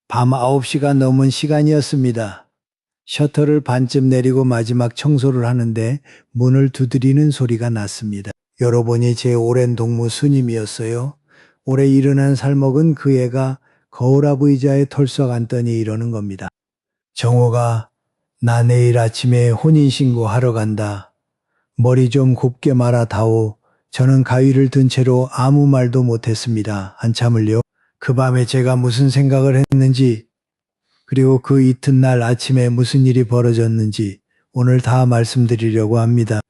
밤 9시가 넘은 시간이었습니다. 셔터를 반쯤 내리고 마지막 청소를 하는데 문을 두드리는 소리가 났습니다. 열어보니 제 오랜 동무 스님이었어요. 올해 일어난 살먹은 그 애가 거울앞 의자에 털썩 앉더니 이러는 겁니다. 정호가, 나 내일 아침에 혼인신고 하러 간다. 머리 좀 곱게 말아다오. 저는 가위를 든 채로 아무 말도 못했습니다. 한참을요. 그 밤에 제가 무슨 생각을 했는지, 그리고 그 이튿날 아침에 무슨 일이 벌어졌는지 오늘 다 말씀드리려고 합니다.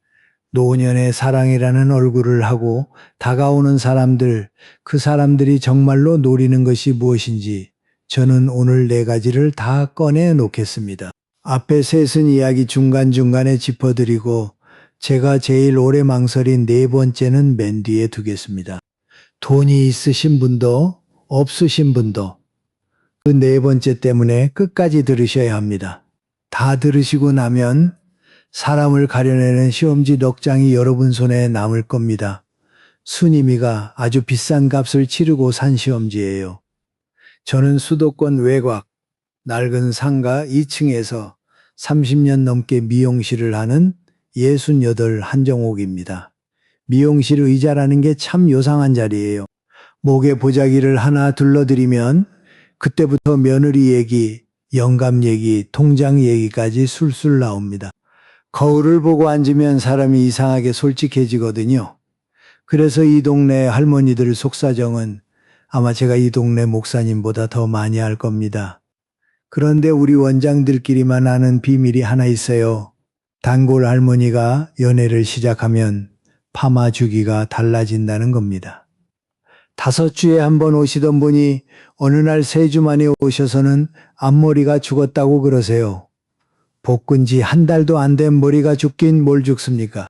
노년의 사랑이라는 얼굴을 하고 다가오는 사람들, 그 사람들이 정말로 노리는 것이 무엇인지 저는 오늘 4가지를 다 꺼내 놓겠습니다. 앞에 셋은 이야기 중간중간에 짚어드리고 제가 제일 오래 망설인 4번째는 맨 뒤에 두겠습니다. 돈이 있으신 분도 없으신 분도 그 4번째 때문에 끝까지 들으셔야 합니다. 다 들으시고 나면 사람을 가려내는 시험지 넉 장이 여러분 손에 남을 겁니다. 순임이가 아주 비싼 값을 치르고 산 시험지예요. 저는 수도권 외곽 낡은 상가 2층에서 30년 넘게 미용실을 하는 68 한정옥입니다. 미용실 의자라는 게 참 요상한 자리예요. 목에 보자기를 하나 둘러드리면 그때부터 며느리 얘기, 영감 얘기, 통장 얘기까지 술술 나옵니다. 거울을 보고 앉으면 사람이 이상하게 솔직해지거든요. 그래서 이 동네 할머니들 속사정은 아마 제가 이 동네 목사님보다 더 많이 알 겁니다. 그런데 우리 원장들끼리만 아는 비밀이 하나 있어요. 단골 할머니가 연애를 시작하면 파마 주기가 달라진다는 겁니다. 5주에 한 번 오시던 분이 어느 날 3주 만에 오셔서는 앞머리가 죽었다고 그러세요. 볶은 지 한 달도 안 된 머리가 죽긴 뭘 죽습니까?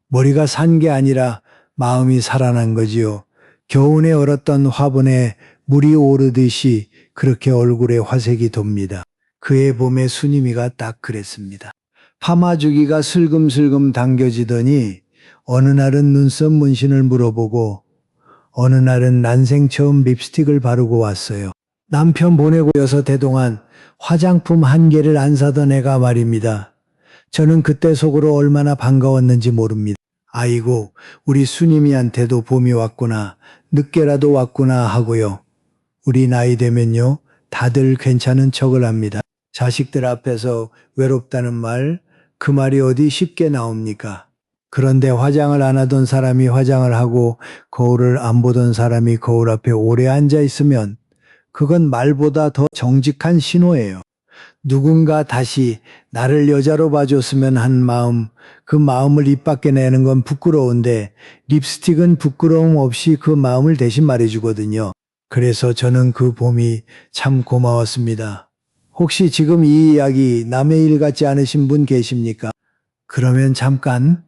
머리가 산 게 아니라 마음이 살아난 거지요. 겨우내 얼었던 화분에 물이 오르듯이 그렇게 얼굴에 화색이 돕니다. 그의 봄에 순임이가 딱 그랬습니다. 파마 주기가 슬금슬금 당겨지더니 어느 날은 눈썹 문신을 물어보고 어느 날은 난생 처음 립스틱을 바르고 왔어요. 남편 보내고 6해 동안 화장품 한 개를 안 사던 애가 말입니다. 저는 그때 속으로 얼마나 반가웠는지 모릅니다. 아이고, 우리 순임이한테도 봄이 왔구나, 늦게라도 왔구나 하고요. 우리 나이 되면요, 다들 괜찮은 척을 합니다. 자식들 앞에서 외롭다는 말, 그 말이 어디 쉽게 나옵니까? 그런데 화장을 안 하던 사람이 화장을 하고 거울을 안 보던 사람이 거울 앞에 오래 앉아 있으면 그건 말보다 더 정직한 신호예요. 누군가 다시 나를 여자로 봐줬으면 한 마음, 그 마음을 입 밖에 내는 건 부끄러운데 립스틱은 부끄러움 없이 그 마음을 대신 말해주거든요. 그래서 저는 그 봄이 참 고마웠습니다. 혹시 지금 이 이야기 남의 일 같지 않으신 분 계십니까? 그러면 잠깐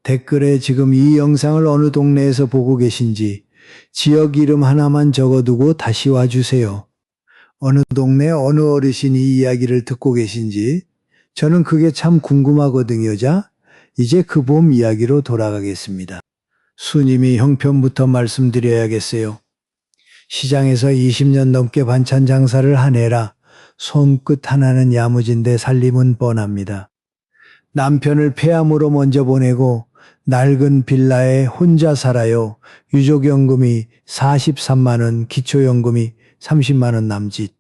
댓글에 지금 이 영상을 어느 동네에서 보고 계신지 지역 이름 하나만 적어두고 다시 와주세요. 어느 동네 어느 어르신이 이 이야기를 듣고 계신지 저는 그게 참 궁금하거든요. 자, 이제 그 봄 이야기로 돌아가겠습니다. 순임이 형편부터 말씀드려야겠어요. 시장에서 20년 넘게 반찬 장사를 한 애라 손끝 하나는 야무진데 살림은 뻔합니다. 남편을 폐암으로 먼저 보내고 낡은 빌라에 혼자 살아요. 유족연금이 43만 원, 기초연금이 30만 원 남짓.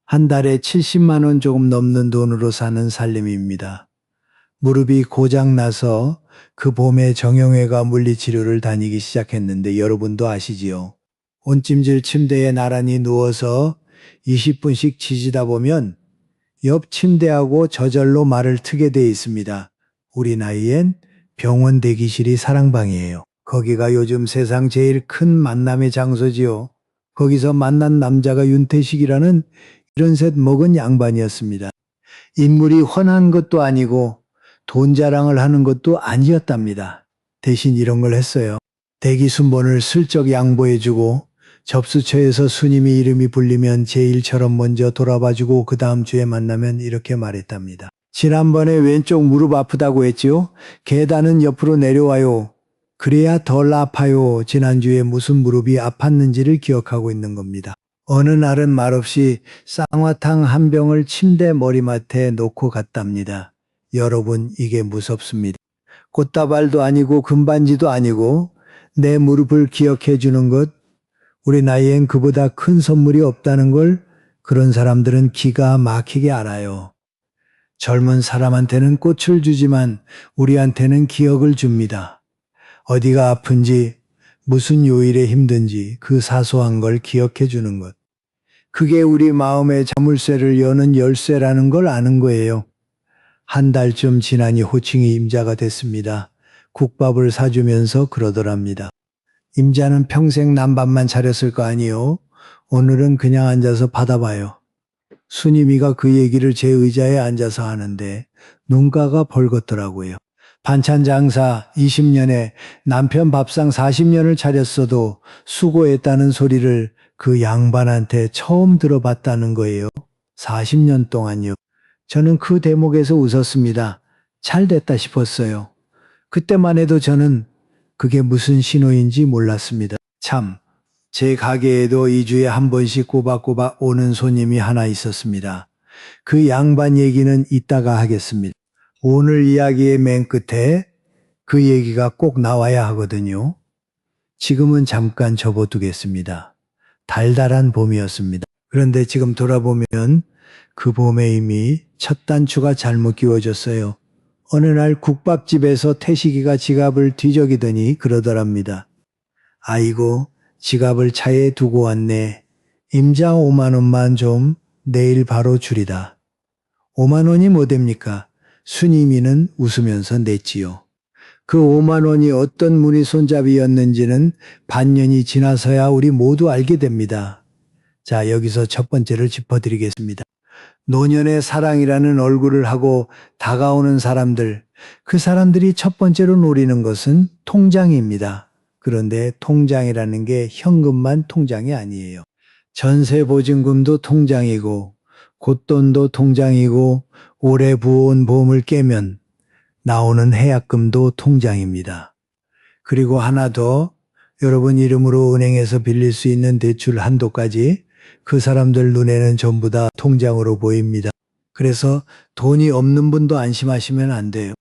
한 달에 70만 원 조금 넘는 돈으로 사는 살림입니다. 무릎이 고장나서 그 봄에 정형외과 물리치료를 다니기 시작했는데 여러분도 아시지요? 온찜질 침대에 나란히 누워서 20분씩 지지다 보면 옆 침대하고 저절로 말을 트게 돼 있습니다. 우리 나이엔 병원 대기실이 사랑방이에요. 거기가 요즘 세상 제일 큰 만남의 장소지요. 거기서 만난 남자가 윤태식이라는 이런 셋 먹은 양반이었습니다. 인물이 훤한 것도 아니고 돈 자랑을 하는 것도 아니었답니다. 대신 이런 걸 했어요. 대기 순번을 슬쩍 양보해주고 접수처에서 순임이 이름이 불리면 제일처럼 먼저 돌아봐주고 그 다음 주에 만나면 이렇게 말했답니다. 지난번에 왼쪽 무릎 아프다고 했지요? 계단은 옆으로 내려와요. 그래야 덜 아파요. 지난주에 무슨 무릎이 아팠는지를 기억하고 있는 겁니다. 어느 날은 말없이 쌍화탕 한 병을 침대 머리맡에 놓고 갔답니다. 여러분, 이게 무섭습니다. 꽃다발도 아니고 금반지도 아니고 내 무릎을 기억해 주는 것, 우리 나이엔 그보다 큰 선물이 없다는 걸 그런 사람들은 기가 막히게 알아요. 젊은 사람한테는 꽃을 주지만 우리한테는 기억을 줍니다. 어디가 아픈지, 무슨 요일에 힘든지 그 사소한 걸 기억해 주는 것. 그게 우리 마음의 자물쇠를 여는 열쇠라는 걸 아는 거예요. 한 달쯤 지나니 호칭이 임자가 됐습니다. 국밥을 사주면서 그러더랍니다. 임자는 평생 남밥만 차렸을 거 아니요. 오늘은 그냥 앉아서 받아봐요. 순임이가 그 얘기를 제 의자에 앉아서 하는데 눈가가 벌겋더라고요. 반찬 장사 20년에 남편 밥상 40년을 차렸어도 수고했다는 소리를 그 양반한테 처음 들어봤다는 거예요. 40년 동안요. 저는 그 대목에서 웃었습니다. 잘 됐다 싶었어요. 그때만 해도 저는 그게 무슨 신호인지 몰랐습니다. 참, 제 가게에도 2주에 한 번씩 꼬박꼬박 오는 손님이 하나 있었습니다. 그 양반 얘기는 이따가 하겠습니다. 오늘 이야기의 맨 끝에 그 얘기가 꼭 나와야 하거든요. 지금은 잠깐 접어두겠습니다. 달달한 봄이었습니다. 그런데 지금 돌아보면 그 봄에 이미 첫 단추가 잘못 끼워졌어요. 어느 날 국밥집에서 태식이가 지갑을 뒤적이더니 그러더랍니다. 아이고, 지갑을 차에 두고 왔네. 임자 5만 원만 좀 내일 바로 주리다. 5만 원이 뭐 됩니까? 순이미는 웃으면서 냈지요. 그 5만 원이 어떤 무늬 손잡이였는지는 반년이 지나서야 우리 모두 알게 됩니다. 자, 여기서 첫 번째를 짚어드리겠습니다. 노년의 사랑이라는 얼굴을 하고 다가오는 사람들, 그 사람들이 첫 번째로 노리는 것은 통장입니다. 그런데 통장이라는 게 현금만 통장이 아니에요. 전세보증금도 통장이고 곧돈도 통장이고 오래 부어온 보험을 깨면 나오는 해약금도 통장입니다. 그리고 하나 더, 여러분 이름으로 은행에서 빌릴 수 있는 대출 한도까지 그 사람들 눈에는 전부 다 통장으로 보입니다. 그래서 돈이 없는 분도 안심하시면 안 돼요.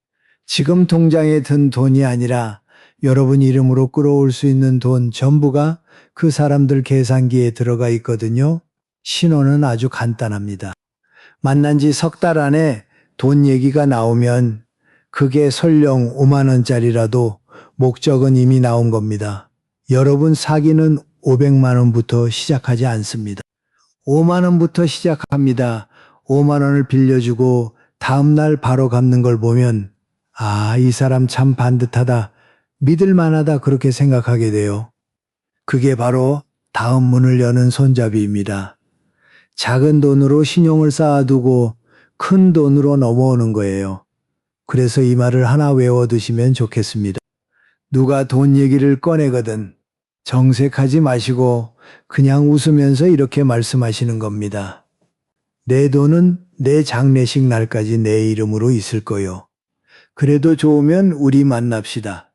지금 통장에 든 돈이 아니라 여러분 이름으로 끌어올 수 있는 돈 전부가 그 사람들 계산기에 들어가 있거든요. 신호는 아주 간단합니다. 만난 지 석 달 안에 돈 얘기가 나오면 그게 설령 5만 원짜리라도 목적은 이미 나온 겁니다. 여러분 사기는 500만 원부터 시작하지 않습니다. 5만 원부터 시작합니다. 5만 원을 빌려주고 다음날 바로 갚는 걸 보면 아, 이 사람 참 반듯하다, 믿을 만하다 그렇게 생각하게 돼요. 그게 바로 다음 문을 여는 손잡이입니다. 작은 돈으로 신용을 쌓아두고 큰 돈으로 넘어오는 거예요. 그래서 이 말을 하나 외워두시면 좋겠습니다. 누가 돈 얘기를 꺼내거든 정색하지 마시고 그냥 웃으면서 이렇게 말씀하시는 겁니다. 내 돈은 내 장례식 날까지 내 이름으로 있을 거요. 그래도 좋으면 우리 만납시다.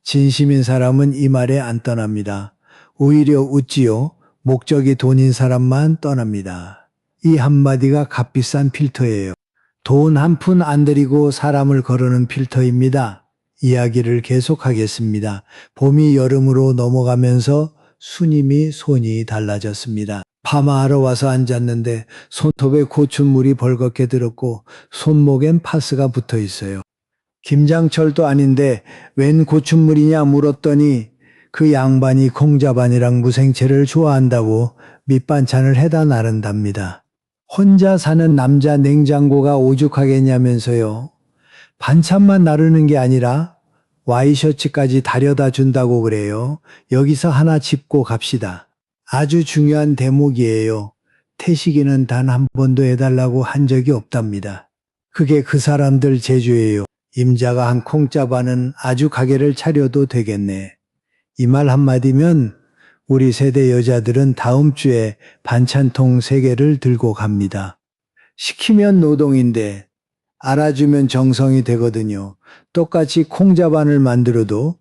진심인 사람은 이 말에 안 떠납니다. 오히려 웃지요. 목적이 돈인 사람만 떠납니다. 이 한마디가 값비싼 필터예요. 돈 한 푼 안 들이고 사람을 거르는 필터입니다. 이야기를 계속하겠습니다. 봄이 여름으로 넘어가면서 순임이 손이 달라졌습니다. 파마하러 와서 앉았는데 손톱에 고춘물이 벌겋게 들었고 손목엔 파스가 붙어 있어요. 김장철도 아닌데 웬 고춘물이냐 물었더니 그 양반이 콩자반이랑 무생채를 좋아한다고 밑반찬을 해다 나른답니다. 혼자 사는 남자 냉장고가 오죽하겠냐면서요. 반찬만 나르는 게 아니라 와이셔츠까지 다려다 준다고 그래요. 여기서 하나 짚고 갑시다. 아주 중요한 대목이에요. 태식이는 단 한 번도 해달라고 한 적이 없답니다. 그게 그 사람들 재주예요. 임자가 한 콩자반은 아주 가게를 차려도 되겠네. 이 말 한마디면 우리 세대 여자들은 다음 주에 반찬통 3개를 들고 갑니다. 시키면 노동인데 알아주면 정성이 되거든요. 똑같이 콩자반을 만들어도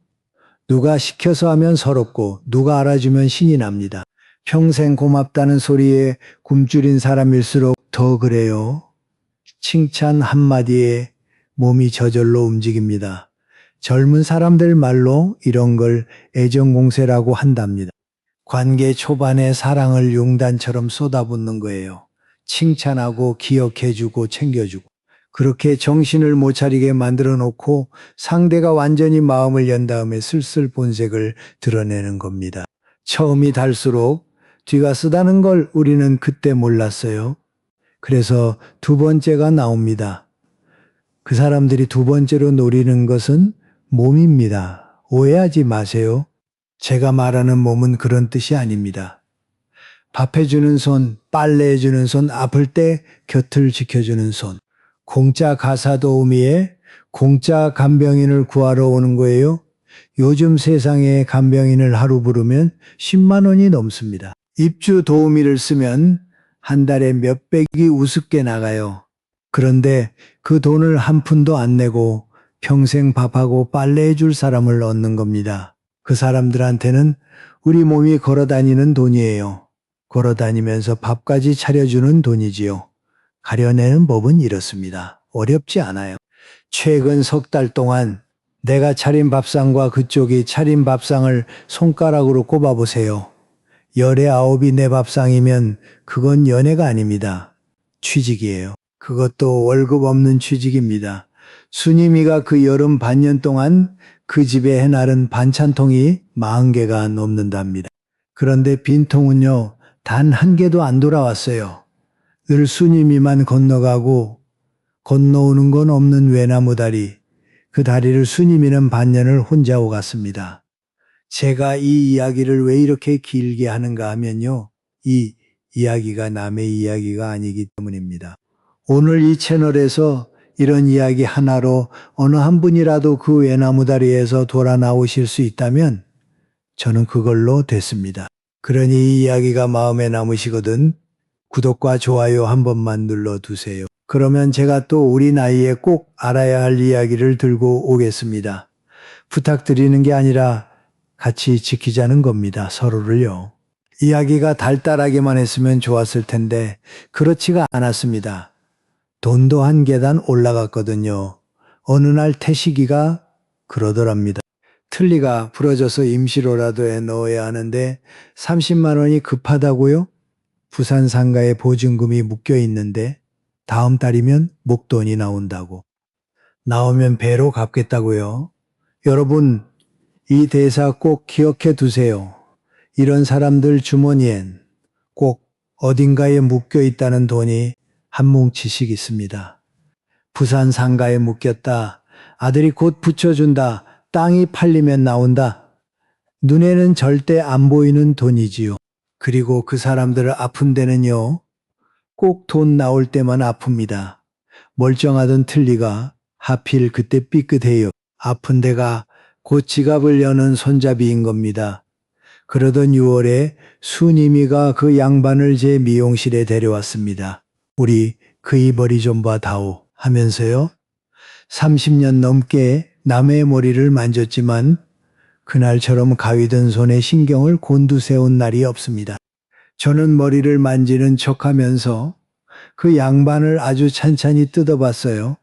누가 시켜서 하면 서럽고 누가 알아주면 신이 납니다. 평생 고맙다는 소리에 굶주린 사람일수록 더 그래요. 칭찬 한마디에 몸이 저절로 움직입니다. 젊은 사람들 말로 이런 걸 애정공세라고 한답니다. 관계 초반에 사랑을 용단처럼 쏟아붓는 거예요. 칭찬하고 기억해주고 챙겨주고. 그렇게 정신을 못 차리게 만들어 놓고 상대가 완전히 마음을 연 다음에 슬슬 본색을 드러내는 겁니다. 처음이 달수록 뒤가 쓰다는 걸 우리는 그때 몰랐어요. 그래서 두 번째가 나옵니다. 그 사람들이 두 번째로 노리는 것은 몸입니다. 오해하지 마세요. 제가 말하는 몸은 그런 뜻이 아닙니다. 밥해주는 손, 빨래해주는 손, 아플 때 곁을 지켜주는 손. 공짜 가사 도우미에 공짜 간병인을 구하러 오는 거예요. 요즘 세상에 간병인을 하루 부르면 10만 원이 넘습니다. 입주 도우미를 쓰면 한 달에 몇백이 우습게 나가요. 그런데 그 돈을 한 푼도 안 내고 평생 밥하고 빨래해 줄 사람을 얻는 겁니다. 그 사람들한테는 우리 몸이 걸어다니는 돈이에요. 걸어다니면서 밥까지 차려주는 돈이지요. 가려내는 법은 이렇습니다. 어렵지 않아요. 최근 석 달 동안 내가 차린 밥상과 그쪽이 차린 밥상을 손가락으로 꼽아보세요. 열에 9이 내 밥상이면 그건 연애가 아닙니다. 취직이에요. 그것도 월급 없는 취직입니다. 순임이가 그 여름 반년 동안 그 집에 해나른 반찬통이 40개가 넘는답니다. 그런데 빈통은요, 단 한 개도 안 돌아왔어요. 늘 순임이만 건너가고 건너오는 건 없는 외나무 다리. 그 다리를 순임이는 반년을 혼자 오갔습니다. 제가 이 이야기를 왜 이렇게 길게 하는가 하면요. 이 이야기가 남의 이야기가 아니기 때문입니다. 오늘 이 채널에서 이런 이야기 하나로 어느 한 분이라도 그 외나무 다리에서 돌아 나오실 수 있다면 저는 그걸로 됐습니다. 그러니 이 이야기가 마음에 남으시거든 구독과 좋아요 한 번만 눌러두세요. 그러면 제가 또 우리 나이에 꼭 알아야 할 이야기를 들고 오겠습니다. 부탁드리는 게 아니라 같이 지키자는 겁니다. 서로를요. 이야기가 달달하게만 했으면 좋았을 텐데 그렇지가 않았습니다. 돈도 한 계단 올라갔거든요. 어느 날 태식이가 그러더랍니다. 틀니가 부러져서 임시로라도 해 넣어야 하는데 30만 원이 급하다고요? 부산 상가에 보증금이 묶여 있는데 다음 달이면 목돈이 나온다고. 나오면 배로 갚겠다고요. 여러분, 이 대사 꼭 기억해 두세요. 이런 사람들 주머니엔 꼭 어딘가에 묶여 있다는 돈이 한 뭉치씩 있습니다. 부산 상가에 묶였다. 아들이 곧 붙여준다. 땅이 팔리면 나온다. 눈에는 절대 안 보이는 돈이지요. 그리고 그 사람들 아픈 데는요. 꼭 돈 나올 때만 아픕니다. 멀쩡하던 틀니가 하필 그때 삐끗해요. 아픈 데가 곧 지갑을 여는 손잡이인 겁니다. 그러던 6월에 순임이가 그 양반을 제 미용실에 데려왔습니다. 우리 그이 머리 좀 봐 다오 하면서요. 30년 넘게 남의 머리를 만졌지만 그날처럼 가위든 손에 신경을 곤두세운 날이 없습니다. 저는 머리를 만지는 척하면서 그 양반을 아주 찬찬히 뜯어봤어요.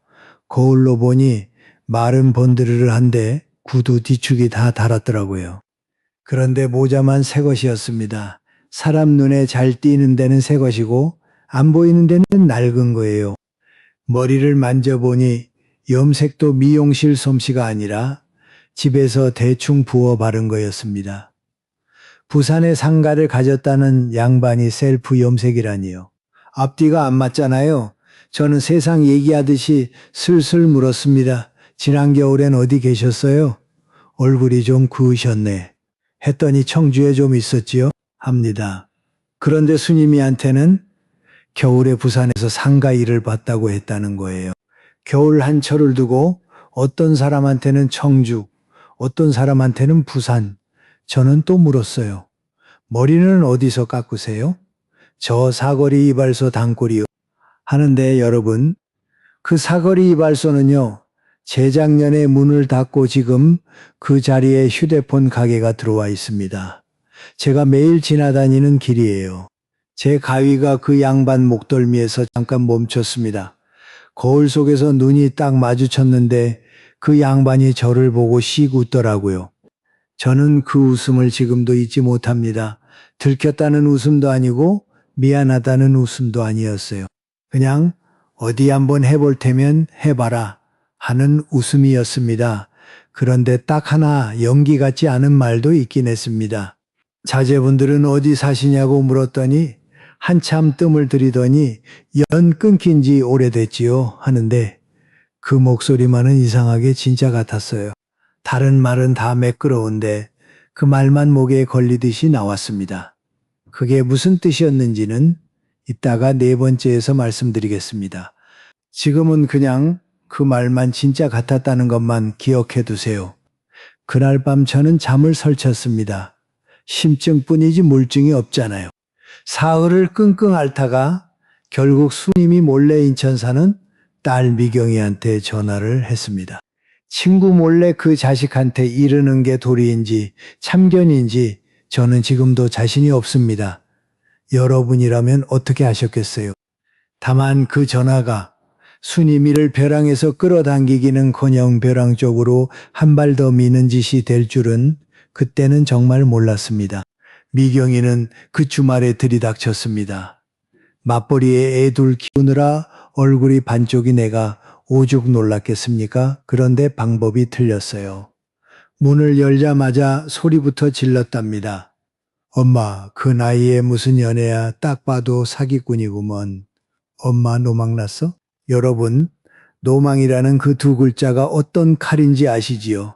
거울로 보니 마른 번드르르한데 구두 뒤축이 다 닳았더라고요. 그런데 모자만 새 것이었습니다. 사람 눈에 잘 띄는 데는 새 것이고 안 보이는 데는 낡은 거예요. 머리를 만져보니 염색도 미용실 솜씨가 아니라 집에서 대충 부어 바른 거였습니다. 부산의 상가를 가졌다는 양반이 셀프 염색이라니요. 앞뒤가 안 맞잖아요. 저는 세상 얘기하듯이 슬슬 물었습니다. 지난 겨울엔 어디 계셨어요? 얼굴이 좀 그으셨네. 했더니 청주에 좀 있었지요? 합니다. 그런데 순임이한테는 겨울에 부산에서 상가 일을 봤다고 했다는 거예요. 겨울 한철을 두고 어떤 사람한테는 청주, 어떤 사람한테는 부산. 저는 또 물었어요. 머리는 어디서 깎으세요? 저 사거리 이발소 단골이요. 하는데 여러분, 그 사거리 이발소는요. 재작년에 문을 닫고 지금 그 자리에 휴대폰 가게가 들어와 있습니다. 제가 매일 지나다니는 길이에요. 제 가위가 그 양반 목덜미에서 잠깐 멈췄습니다. 거울 속에서 눈이 딱 마주쳤는데 그 양반이 저를 보고 씩 웃더라고요. 저는 그 웃음을 지금도 잊지 못합니다. 들켰다는 웃음도 아니고 미안하다는 웃음도 아니었어요. 그냥 어디 한번 해볼 테면 해봐라 하는 웃음이었습니다. 그런데 딱 하나 연기 같지 않은 말도 있긴 했습니다. 자제분들은 어디 사시냐고 물었더니 한참 뜸을 들이더니 연 끊긴 지 오래됐지요 하는데 그 목소리만은 이상하게 진짜 같았어요. 다른 말은 다 매끄러운데 그 말만 목에 걸리듯이 나왔습니다. 그게 무슨 뜻이었는지는 이따가 네 번째에서 말씀드리겠습니다. 지금은 그냥 그 말만 진짜 같았다는 것만 기억해 두세요. 그날 밤 저는 잠을 설쳤습니다. 심증뿐이지 물증이 없잖아요. 사흘을 끙끙 앓다가 결국 수님이 몰래 인천 사는 딸 미경이한테 전화를 했습니다. 친구 몰래 그 자식한테 이르는 게 도리인지 참견인지 저는 지금도 자신이 없습니다. 여러분이라면 어떻게 하셨겠어요? 다만 그 전화가 수님이를 벼랑에서 끌어당기기는커녕 벼랑 쪽으로 한 발 더 미는 짓이 될 줄은 그때는 정말 몰랐습니다. 미경이는 그 주말에 들이닥쳤습니다. 맞벌이에 애 둘 키우느라 얼굴이 반쪽이 내가 오죽 놀랐겠습니까? 그런데 방법이 틀렸어요. 문을 열자마자 소리부터 질렀답니다. 엄마, 그 나이에 무슨 연애야? 딱 봐도 사기꾼이구먼. 엄마 노망 났어? 여러분, 노망이라는 그 두 글자가 어떤 칼인지 아시지요?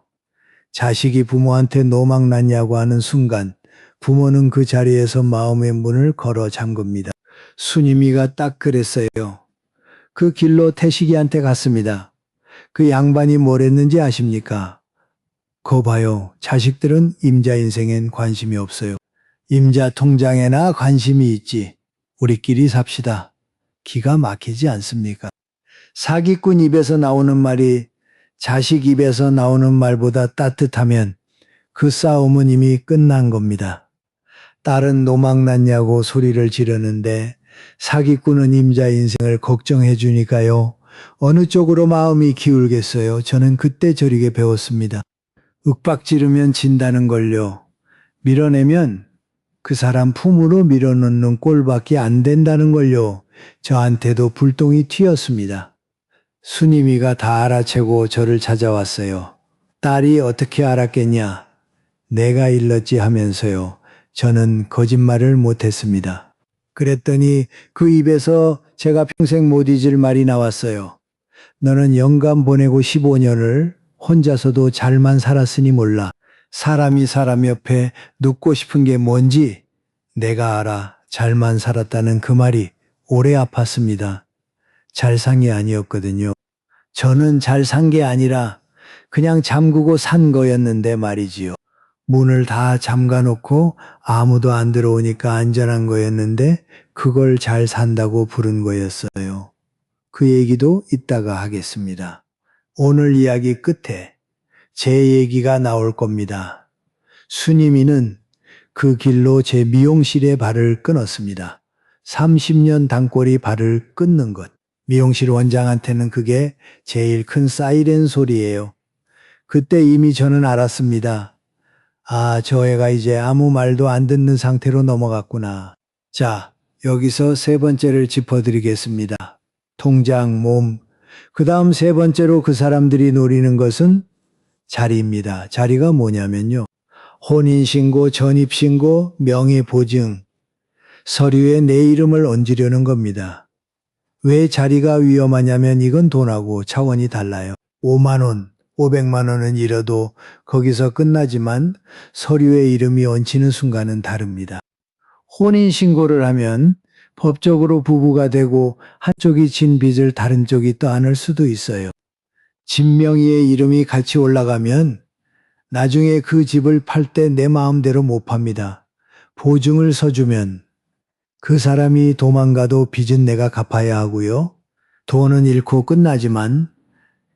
자식이 부모한테 노망 났냐고 하는 순간 부모는 그 자리에서 마음의 문을 걸어 잠급니다. 순임이가 딱 그랬어요. 그 길로 태식이한테 갔습니다. 그 양반이 뭘 했는지 아십니까? 거 봐요. 자식들은 임자 인생엔 관심이 없어요. 임자 통장에나 관심이 있지. 우리끼리 삽시다. 기가 막히지 않습니까? 사기꾼 입에서 나오는 말이 자식 입에서 나오는 말보다 따뜻하면 그 싸움은 이미 끝난 겁니다. 딸은 노망 났냐고 소리를 지르는데 사기꾼은 임자 인생을 걱정해 주니까요. 어느 쪽으로 마음이 기울겠어요. 저는 그때 저리게 배웠습니다. 윽박 지르면 진다는 걸요. 밀어내면 그 사람 품으로 밀어넣는 꼴밖에 안 된다는 걸요. 저한테도 불똥이 튀었습니다. 수님이가 다 알아채고 저를 찾아왔어요. 딸이 어떻게 알았겠냐? 내가 일렀지 하면서요. 저는 거짓말을 못했습니다. 그랬더니 그 입에서 제가 평생 못 잊을 말이 나왔어요. 너는 영감 보내고 15년을 혼자서도 잘만 살았으니 몰라. 사람이 사람 옆에 눕고 싶은 게 뭔지 내가 알아. 잘만 살았다는 그 말이 오래 아팠습니다. 잘 산 게 아니었거든요. 저는 잘 산 게 아니라 그냥 잠그고 산 거였는데 말이지요. 문을 다 잠가놓고 아무도 안 들어오니까 안전한 거였는데 그걸 잘 산다고 부른 거였어요. 그 얘기도 이따가 하겠습니다. 오늘 이야기 끝에 제 얘기가 나올 겁니다. 수님이는 그 길로 제 미용실에 발을 끊었습니다. 30년 단골이 발을 끊는 것. 미용실 원장한테는 그게 제일 큰 사이렌 소리예요. 그때 이미 저는 알았습니다. 아, 저 애가 이제 아무 말도 안 듣는 상태로 넘어갔구나. 자, 여기서 세 번째를 짚어드리겠습니다. 통장, 몸. 그 다음 세 번째로 그 사람들이 노리는 것은 자리입니다. 자리가 뭐냐면요. 혼인신고, 전입신고, 명예보증, 서류에 내 이름을 얹으려는 겁니다. 왜 자리가 위험하냐면 이건 돈하고 차원이 달라요. 5만 원, 500만 원은 잃어도 거기서 끝나지만 서류에 이름이 얹히는 순간은 다릅니다. 혼인신고를 하면 법적으로 부부가 되고 한쪽이 진 빚을 다른 쪽이 떠안을 수도 있어요. 집 명의의 이름이 같이 올라가면 나중에 그 집을 팔 때 내 마음대로 못 팝니다. 보증을 서주면 그 사람이 도망가도 빚은 내가 갚아야 하고요. 돈은 잃고 끝나지만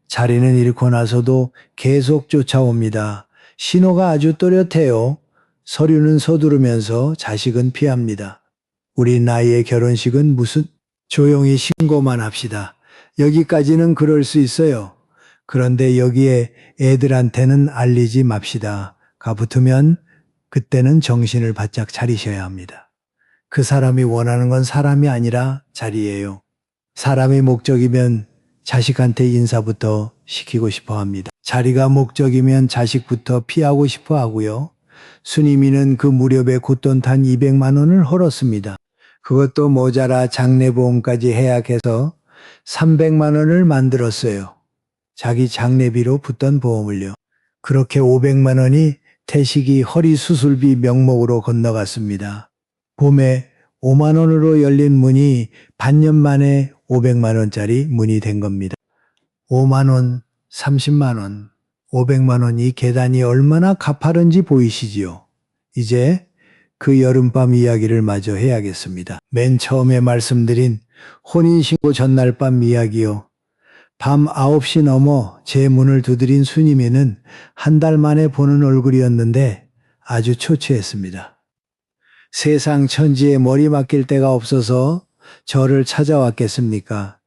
자리는 잃고 나서도 계속 쫓아옵니다. 신호가 아주 또렷해요. 서류는 서두르면서 자식은 피합니다. 우리 나이의 결혼식은 무슨 조용히 신고만 합시다. 여기까지는 그럴 수 있어요. 그런데 여기에 애들한테는 알리지 맙시다. 가붙으면 그때는 정신을 바짝 차리셔야 합니다. 그 사람이 원하는 건 사람이 아니라 자리예요. 사람이 목적이면 자식한테 인사부터 시키고 싶어 합니다. 자리가 목적이면 자식부터 피하고 싶어 하고요. 순이미는 그 무렵에 곧돈 탄 200만 원을 헐었습니다. 그것도 모자라 장례보험까지 해약해서 300만 원을 만들었어요. 자기 장례비로 붙던 보험을요. 그렇게 500만 원이 태식이 허리 수술비 명목으로 건너갔습니다. 봄에 5만 원으로 열린 문이 반년 만에 500만 원짜리 문이 된 겁니다. 5만 원, 30만 원, 500만 원 이 계단이 얼마나 가파른지 보이시지요? 이제 그 여름밤 이야기를 마저 해야겠습니다. 맨 처음에 말씀드린 혼인신고 전날 밤 이야기요. 밤 9시 넘어 제 문을 두드린 순이미는 한 달 만에 보는 얼굴이었는데 아주 초췌했습니다. 세상 천지에 머리 맡길 데가 없어서 저를 찾아왔겠습니까?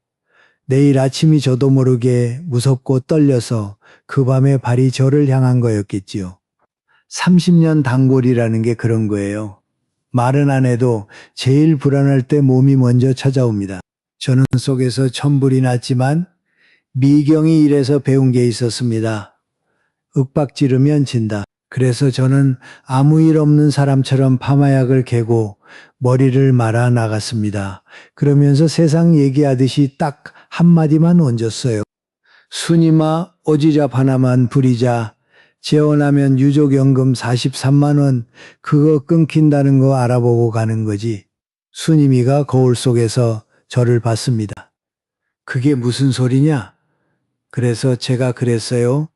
내일 아침이 저도 모르게 무섭고 떨려서 그 밤에 발이 저를 향한 거였겠지요. 30년 단골이라는 게 그런 거예요. 말은 안 해도 제일 불안할 때 몸이 먼저 찾아옵니다. 저는 속에서 천불이 났지만 미경이 이래서 배운 게 있었습니다. 윽박 지르면 진다. 그래서 저는 아무 일 없는 사람처럼 파마약을 개고 머리를 말아 나갔습니다. 그러면서 세상 얘기하듯이 딱 한마디만 얹었어요. 순이마 오지랖 하나만 부리자. 재혼하면 유족연금 43만 원 그거 끊긴다는 거 알아보고 가는 거지. 순이미가 거울 속에서 저를 봤습니다. 그게 무슨 소리냐? 그래서 제가 그랬어요.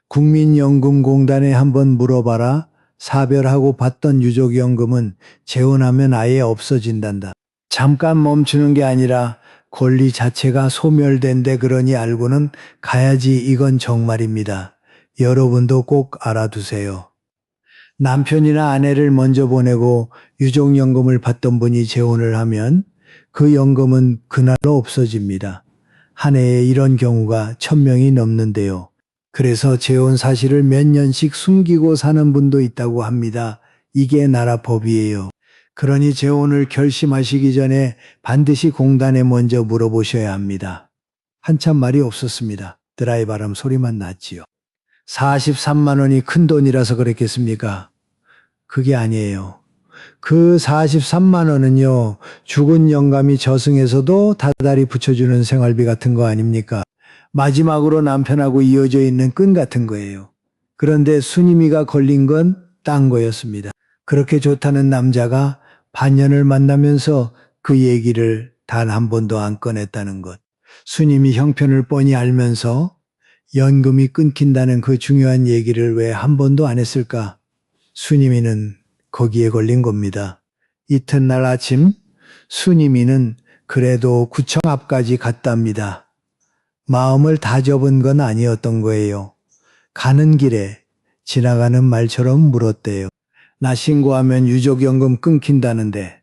국민연금공단에 한번 물어봐라. 사별하고 받던 유족연금은 재혼하면 아예 없어진단다. 잠깐 멈추는 게 아니라 권리 자체가 소멸된대 그러니 알고는 가야지 이건 정말입니다. 여러분도 꼭 알아두세요. 남편이나 아내를 먼저 보내고 유족연금을 받던 분이 재혼을 하면 그 연금은 그날로 없어집니다. 한 해에 이런 경우가 1000명이 넘는데요. 그래서 재혼 사실을 몇 년씩 숨기고 사는 분도 있다고 합니다. 이게 나라 법이에요. 그러니 재혼을 결심하시기 전에 반드시 공단에 먼저 물어보셔야 합니다. 한참 말이 없었습니다. 드라이 바람 소리만 났지요. 43만 원이 큰 돈이라서 그랬겠습니까? 그게 아니에요. 그 43만 원은요, 죽은 영감이 저승에서도 다달이 붙여주는 생활비 같은 거 아닙니까? 마지막으로 남편하고 이어져 있는 끈 같은 거예요. 그런데 순이미가 걸린 건 딴 거였습니다. 그렇게 좋다는 남자가 반년을 만나면서 그 얘기를 단 한 번도 안 꺼냈다는 것. 순이미 형편을 뻔히 알면서 연금이 끊긴다는 그 중요한 얘기를 왜 한 번도 안 했을까? 순이미는 거기에 걸린 겁니다. 이튿날 아침 순이미는 그래도 구청 앞까지 갔답니다. 마음을 다 접은 건 아니었던 거예요. 가는 길에 지나가는 말처럼 물었대요. 나 신고하면 유족연금 끊긴다는데.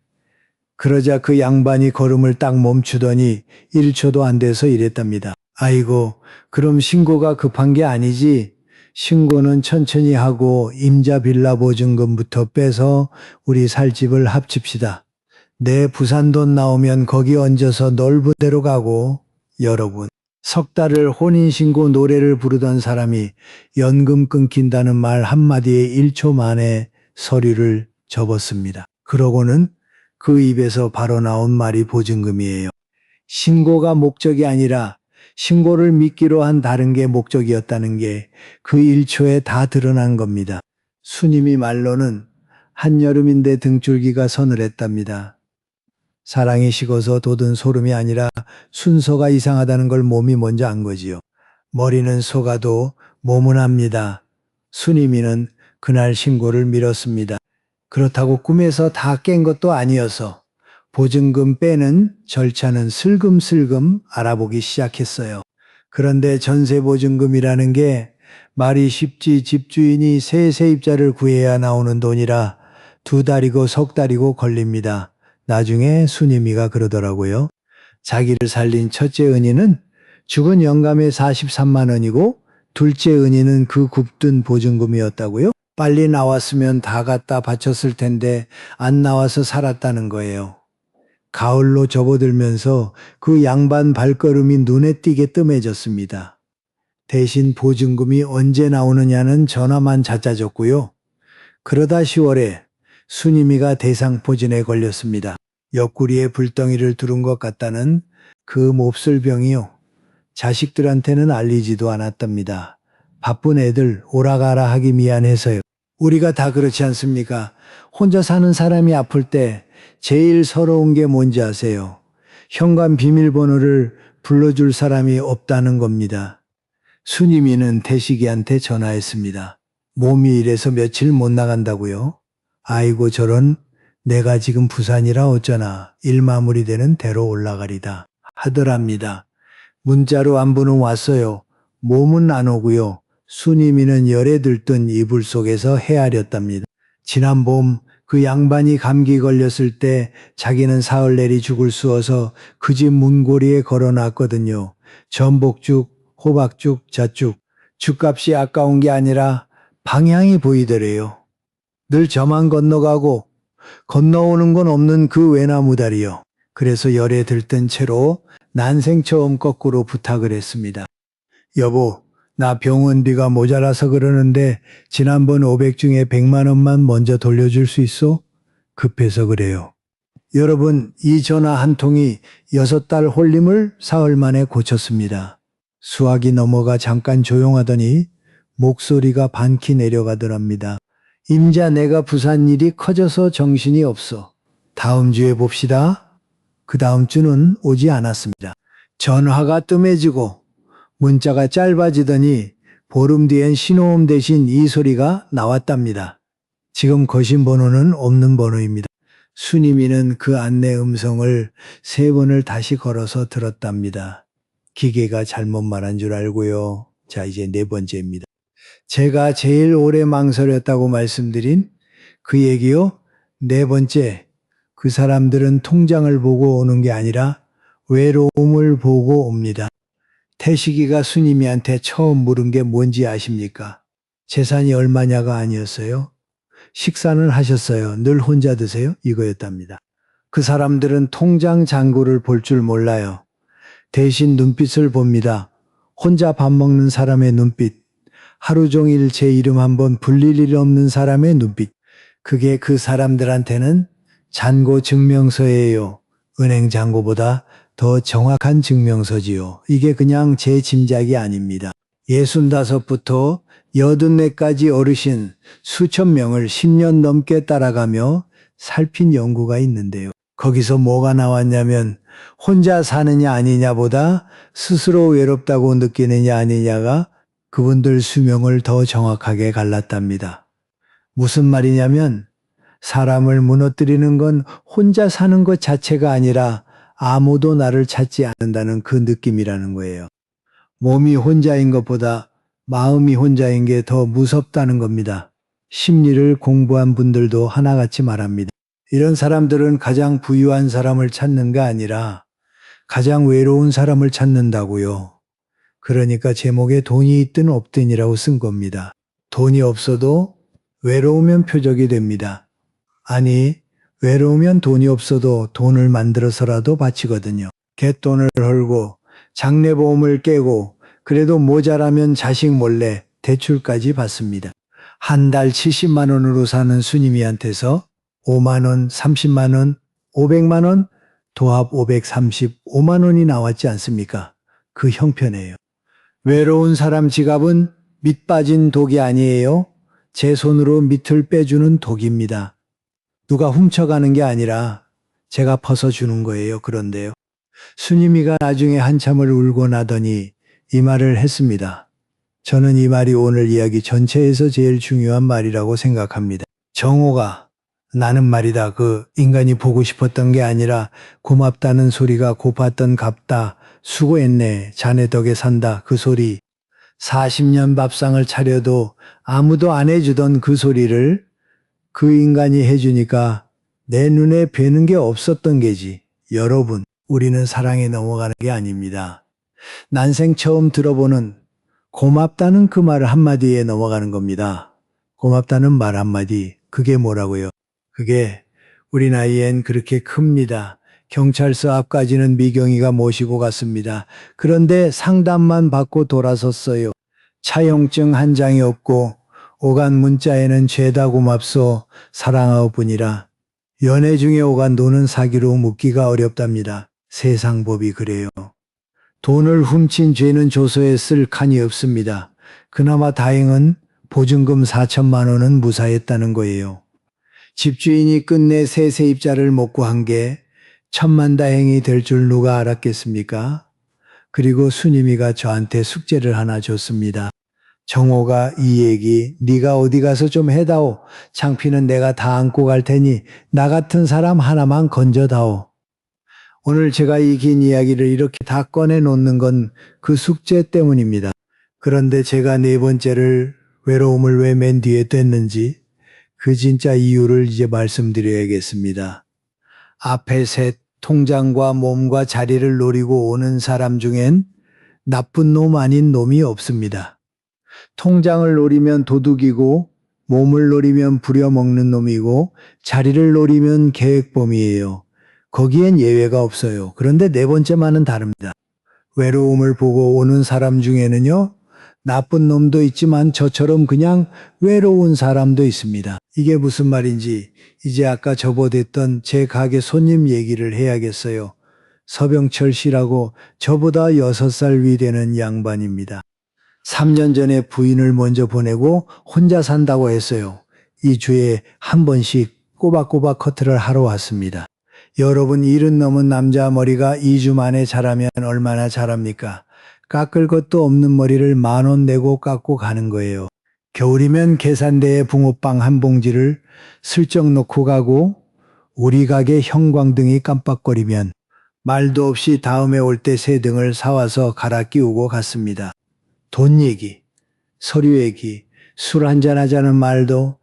그러자 그 양반이 걸음을 딱 멈추더니 1초도 안 돼서 이랬답니다. 아이고, 그럼 신고가 급한 게 아니지. 신고는 천천히 하고 임자 빌라 보증금부터 빼서 우리 살 집을 합칩시다. 내 부산 돈 나오면 거기 얹어서 넓은 데로 가고. 여러분, 석 달을 혼인신고 노래를 부르던 사람이 연금 끊긴다는 말 한마디에 1초 만에 서류를 접었습니다. 그러고는 그 입에서 바로 나온 말이 보증금이에요. 신고가 목적이 아니라 신고를 미끼로 한 다른 게 목적이었다는 게 그 1초에 다 드러난 겁니다. 순이미 말로는 한여름인데 등줄기가 서늘했답니다. 사랑이 식어서 돋은 소름이 아니라 순서가 이상하다는 걸 몸이 먼저 안 거지요. 머리는 속아도 몸은 압니다. 순이미는 그날 신고를 미뤘습니다. 그렇다고 꿈에서 다 깬 것도 아니어서 보증금 빼는 절차는 슬금슬금 알아보기 시작했어요. 그런데 전세보증금이라는 게 말이 쉽지 집주인이 새 세입자를 구해야 나오는 돈이라 2달이고 3달이고 걸립니다. 나중에 순임이가 그러더라고요. 자기를 살린 첫째 은희는 죽은 영감의 43만 원이고 둘째 은희는 그 굽든 보증금이었다고요? 빨리 나왔으면 다 갖다 바쳤을 텐데 안 나와서 살았다는 거예요. 가을로 접어들면서 그 양반 발걸음이 눈에 띄게 뜸해졌습니다. 대신 보증금이 언제 나오느냐는 전화만 잦아졌고요. 그러다 10월에 순임이가 대상포진에 걸렸습니다. 옆구리에 불덩이를 두른 것 같다는 그 몹쓸 병이요. 자식들한테는 알리지도 않았답니다. 바쁜 애들 오라가라 하기 미안해서요. 우리가 다 그렇지 않습니까? 혼자 사는 사람이 아플 때 제일 서러운 게 뭔지 아세요? 현관 비밀번호를 불러줄 사람이 없다는 겁니다. 순임이는 태식이한테 전화했습니다. 몸이 이래서 며칠 못 나간다고요? 아이고 저런, 내가 지금 부산이라 어쩌나 일 마무리되는 대로 올라가리다 하더랍니다. 문자로 안부는 왔어요. 몸은 안 오고요. 순임이는 열에 들뜬 이불 속에서 헤아렸답니다. 지난 봄 그 양반이 감기 걸렸을 때 자기는 사흘 내리 죽을 쑤어서 그 집 문고리에 걸어놨거든요. 전복죽, 호박죽, 잣죽. 죽값이 아까운 게 아니라 방향이 보이더래요. 늘 저만 건너가고 건너오는 건 없는 그 외나무다리요. 그래서 열에 들뜬 채로 난생 처음 거꾸로 부탁을 했습니다. 여보, 나 병원비가 모자라서 그러는데 지난번 500 중에 100만 원만 먼저 돌려줄 수 있어? 급해서 그래요. 여러분, 이 전화 한 통이 6달 홀림을 사흘 만에 고쳤습니다. 수학이 넘어가 잠깐 조용하더니 목소리가 반키 내려가더랍니다. 임자, 내가 부산 일이 커져서 정신이 없어. 다음 주에 봅시다. 그 다음 주는 오지 않았습니다. 전화가 뜸해지고 문자가 짧아지더니 보름 뒤엔 신호음 대신 이 소리가 나왔답니다. 지금 거신 번호는 없는 번호입니다. 순임이는 그 안내 음성을 3번을 다시 걸어서 들었답니다. 기계가 잘못 말한 줄 알고요. 자, 이제 4번째입니다. 제가 제일 오래 망설였다고 말씀드린 그 얘기요. 4번째, 그 사람들은 통장을 보고 오는 게 아니라 외로움을 보고 옵니다. 태식이가 순임이한테 처음 물은 게 뭔지 아십니까? 재산이 얼마냐가 아니었어요. 식사는 하셨어요. 늘 혼자 드세요? 이거였답니다. 그 사람들은 통장 잔고를 볼 줄 몰라요. 대신 눈빛을 봅니다. 혼자 밥 먹는 사람의 눈빛. 하루 종일 제 이름 한번 불릴 일 없는 사람의 눈빛. 그게 그 사람들한테는 잔고 증명서예요. 은행 잔고보다 더 정확한 증명서지요. 이게 그냥 제 짐작이 아닙니다. 65부터 84까지 어르신 수천 명을 10년 넘게 따라가며 살핀 연구가 있는데요. 거기서 뭐가 나왔냐면 혼자 사느냐 아니냐보다 스스로 외롭다고 느끼느냐 아니냐가 그분들 수명을 더 정확하게 갈랐답니다. 무슨 말이냐면 사람을 무너뜨리는 건 혼자 사는 것 자체가 아니라 아무도 나를 찾지 않는다는 그 느낌이라는 거예요. 몸이 혼자인 것보다 마음이 혼자인 게 더 무섭다는 겁니다. 심리를 공부한 분들도 하나같이 말합니다. 이런 사람들은 가장 부유한 사람을 찾는 게 아니라 가장 외로운 사람을 찾는다고요. 그러니까 제목에 돈이 있든 없든이라고 쓴 겁니다. 돈이 없어도 외로우면 표적이 됩니다. 아니, 외로우면 돈이 없어도 돈을 만들어서라도 바치거든요. 갯돈을 헐고 장래보험을 깨고 그래도 모자라면 자식 몰래 대출까지 받습니다. 한 달 70만 원으로 사는 순임이한테서 5만 원, 30만 원, 500만 원, 도합 535만 원이 나왔지 않습니까? 그 형편이에요. 외로운 사람 지갑은 밑 빠진 독이 아니에요. 제 손으로 밑을 빼주는 독입니다. 누가 훔쳐가는 게 아니라 제가 벗어주는 거예요. 그런데요. 순임이가 나중에 한참을 울고 나더니 이 말을 했습니다. 저는 이 말이 오늘 이야기 전체에서 제일 중요한 말이라고 생각합니다. 정호가 나는 말이다. 그 인간이 보고 싶었던 게 아니라 고맙다는 소리가 고팠던 갑다. 수고했네. 자네 덕에 산다. 그 소리. 40년 밥상을 차려도 아무도 안 해주던 그 소리를 그 인간이 해주니까 내 눈에 뵈는 게 없었던 게지. 여러분, 우리는 사랑에 넘어가는 게 아닙니다. 난생 처음 들어보는 고맙다는 그 말 한마디에 넘어가는 겁니다. 고맙다는 말 한마디, 그게 뭐라고요? 그게 우리 나이엔 그렇게 큽니다. 경찰서 앞까지는 미경이가 모시고 갔습니다. 그런데 상담만 받고 돌아섰어요. 차용증 한 장이 없고 오간 문자에는 죄다 고맙소 사랑하오 뿐이라. 연애 중에 오간 돈은 사기로 묻기가 어렵답니다. 세상 법이 그래요. 돈을 훔친 죄는 조서에 쓸 칸이 없습니다. 그나마 다행은 보증금 4천만 원은 무사했다는 거예요. 집주인이 끝내 새 세입자를 못 구한 게 천만다행이 될 줄 누가 알았겠습니까? 그리고 순임이가 저한테 숙제를 하나 줬습니다. 정호가 이 얘기 네가 어디 가서 좀 해다오. 창피는 내가 다 안고 갈 테니 나 같은 사람 하나만 건져다오. 오늘 제가 이 긴 이야기를 이렇게 다 꺼내놓는 건 그 숙제 때문입니다. 그런데 제가 네 번째를 외로움을 왜 맨 뒤에 뒀는지 그 진짜 이유를 이제 말씀드려야겠습니다. 앞에 셋 통장과 몸과 자리를 노리고 오는 사람 중엔 나쁜 놈 아닌 놈이 없습니다. 통장을 노리면 도둑이고 몸을 노리면 부려먹는 놈이고 자리를 노리면 계획범이에요. 거기엔 예외가 없어요. 그런데 네 번째만은 다릅니다. 외로움을 보고 오는 사람 중에는요, 나쁜 놈도 있지만 저처럼 그냥 외로운 사람도 있습니다. 이게 무슨 말인지 이제 아까 접어댔던 제 가게 손님 얘기를 해야겠어요. 서병철 씨라고 저보다 6살 위 되는 양반입니다. 3년 전에 부인을 먼저 보내고 혼자 산다고 했어요. 2주에 한 번씩 꼬박꼬박 커트를 하러 왔습니다. 여러분, 70 넘은 남자 머리가 2주 만에 자라면 얼마나 자랍니까? 깎을 것도 없는 머리를 10,000원 내고 깎고 가는 거예요. 겨울이면 계산대에 붕어빵 한 봉지를 슬쩍 놓고 가고 우리 가게 형광등이 깜빡거리면 말도 없이 다음에 올 때 새 등을 사와서 갈아 끼우고 갔습니다. 돈 얘기, 서류 얘기, 술 한잔 하자는 말도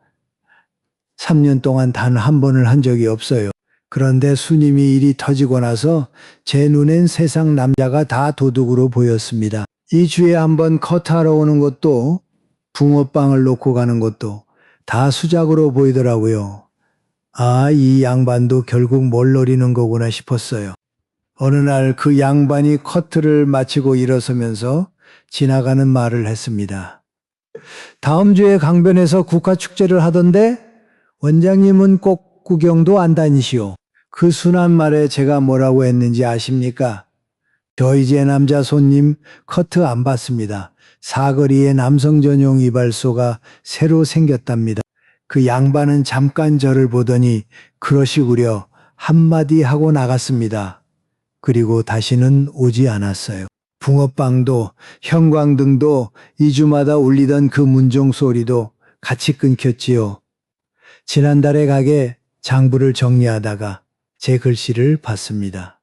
3년 동안 단 한 번을 한 적이 없어요. 그런데 수님이 일이 터지고 나서 제 눈엔 세상 남자가 다 도둑으로 보였습니다. 2주에 한 번 커트하러 오는 것도 붕어빵을 놓고 가는 것도 다 수작으로 보이더라고요. 아, 이 양반도 결국 뭘 노리는 거구나 싶었어요. 어느 날 그 양반이 커트를 마치고 일어서면서 지나가는 말을 했습니다. 다음 주에 강변에서 국화축제를 하던데 원장님은 꼭 구경도 안 다니시오. 그 순한 말에 제가 뭐라고 했는지 아십니까? 저 이제 남자 손님 커트 안 받습니다. 사거리에 남성 전용 이발소가 새로 생겼답니다. 그 양반은 잠깐 저를 보더니 그러시구려 한마디 하고 나갔습니다. 그리고 다시는 오지 않았어요. 붕어빵도 형광등도 2주마다 울리던 그 문종 소리도 같이 끊겼지요. 지난달에 가게 장부를 정리하다가 제 글씨를 봤습니다.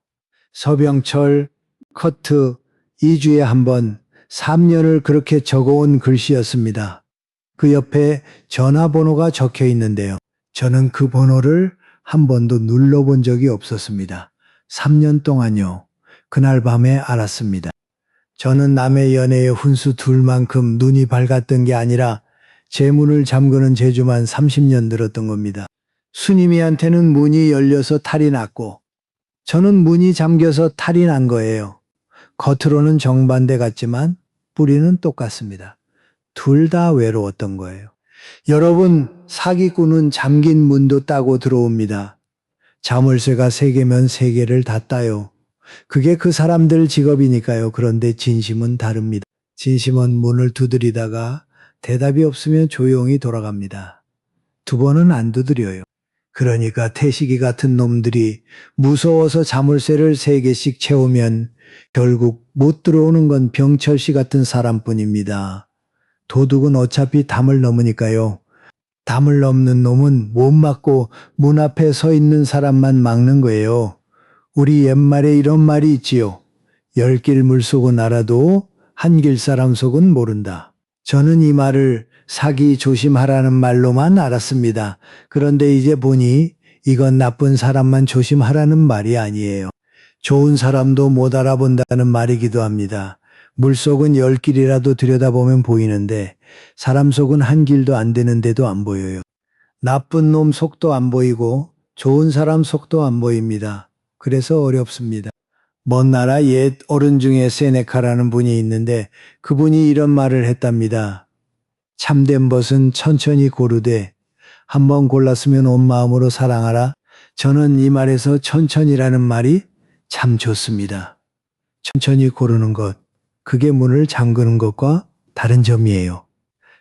서병철 커트 2주에 한 번 3년을 그렇게 적어온 글씨였습니다. 그 옆에 전화번호가 적혀 있는데요. 저는 그 번호를 한 번도 눌러본 적이 없었습니다. 3년 동안요. 그날 밤에 알았습니다. 저는 남의 연애에 훈수 둘 만큼 눈이 밝았던 게 아니라 제 문을 잠그는 재주만 30년 들었던 겁니다. 수님이한테는 문이 열려서 탈이 났고 저는 문이 잠겨서 탈이 난 거예요. 겉으로는 정반대 같지만 뿌리는 똑같습니다. 둘 다 외로웠던 거예요. 여러분, 사기꾼은 잠긴 문도 따고 들어옵니다. 자물쇠가 3개면 3개를 다 따요. 그게 그 사람들 직업이니까요. 그런데 진심은 다릅니다. 진심은 문을 두드리다가 대답이 없으면 조용히 돌아갑니다. 2번은 안 두드려요. 그러니까 태식이 같은 놈들이 무서워서 자물쇠를 3개씩 채우면 결국 못 들어오는 건 병철 씨 같은 사람뿐입니다. 도둑은 어차피 담을 넘으니까요. 담을 넘는 놈은 못 막고 문 앞에 서 있는 사람만 막는 거예요. 우리 옛말에 이런 말이 있지요. 10길 물쏘고 날아도 한길 사람 속은 모른다. 저는 이 말을 사기 조심하라는 말로만 알았습니다. 그런데 이제 보니 이건 나쁜 사람만 조심하라는 말이 아니에요. 좋은 사람도 못 알아본다는 말이기도 합니다. 물속은 10길이라도 들여다보면 보이는데 사람 속은 한 길도 안 되는데도 안 보여요. 나쁜 놈 속도 안 보이고 좋은 사람 속도 안 보입니다. 그래서 어렵습니다. 먼 나라 옛 어른 중에 세네카라는 분이 있는데 그분이 이런 말을 했답니다. 참된 벗은 천천히 고르되 한번 골랐으면 온 마음으로 사랑하라. 저는 이 말에서 천천히라는 말이 참 좋습니다. 천천히 고르는 것, 그게 문을 잠그는 것과 다른 점이에요.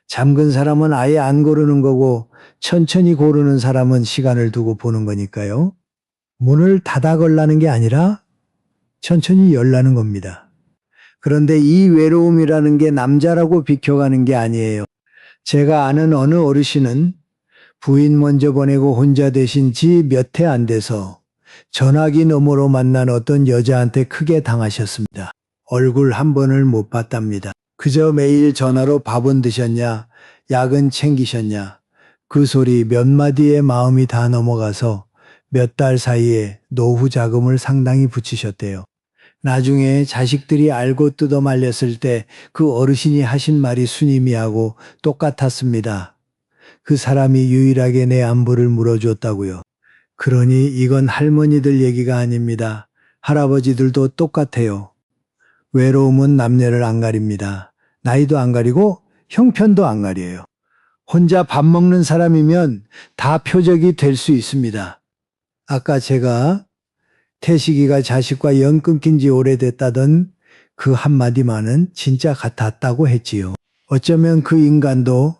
잠근 사람은 아예 안 고르는 거고 천천히 고르는 사람은 시간을 두고 보는 거니까요. 문을 닫아 걸라는 게 아니라 천천히 열라는 겁니다. 그런데 이 외로움이라는 게 남자라고 비켜가는 게 아니에요. 제가 아는 어느 어르신은 부인 먼저 보내고 혼자 되신 지 몇 해 안 돼서 전화기 너머로 만난 어떤 여자한테 크게 당하셨습니다. 얼굴 한 번을 못 봤답니다. 그저 매일 전화로 밥은 드셨냐, 약은 챙기셨냐, 그 소리 몇 마디에 마음이 다 넘어가서 몇 달 사이에 노후 자금을 상당히 붙이셨대요. 나중에 자식들이 알고 뜯어 말렸을 때 그 어르신이 하신 말이 순이미하고 똑같았습니다. 그 사람이 유일하게 내 안부를 물어줬다고요. 그러니 이건 할머니들 얘기가 아닙니다. 할아버지들도 똑같아요. 외로움은 남녀를 안 가립니다. 나이도 안 가리고 형편도 안 가려요. 혼자 밥 먹는 사람이면 다 표적이 될 수 있습니다. 아까 제가 태식이가 자식과 연 끊긴 지 오래됐다던 그 한마디만은 진짜 같았다고 했지요. 어쩌면 그 인간도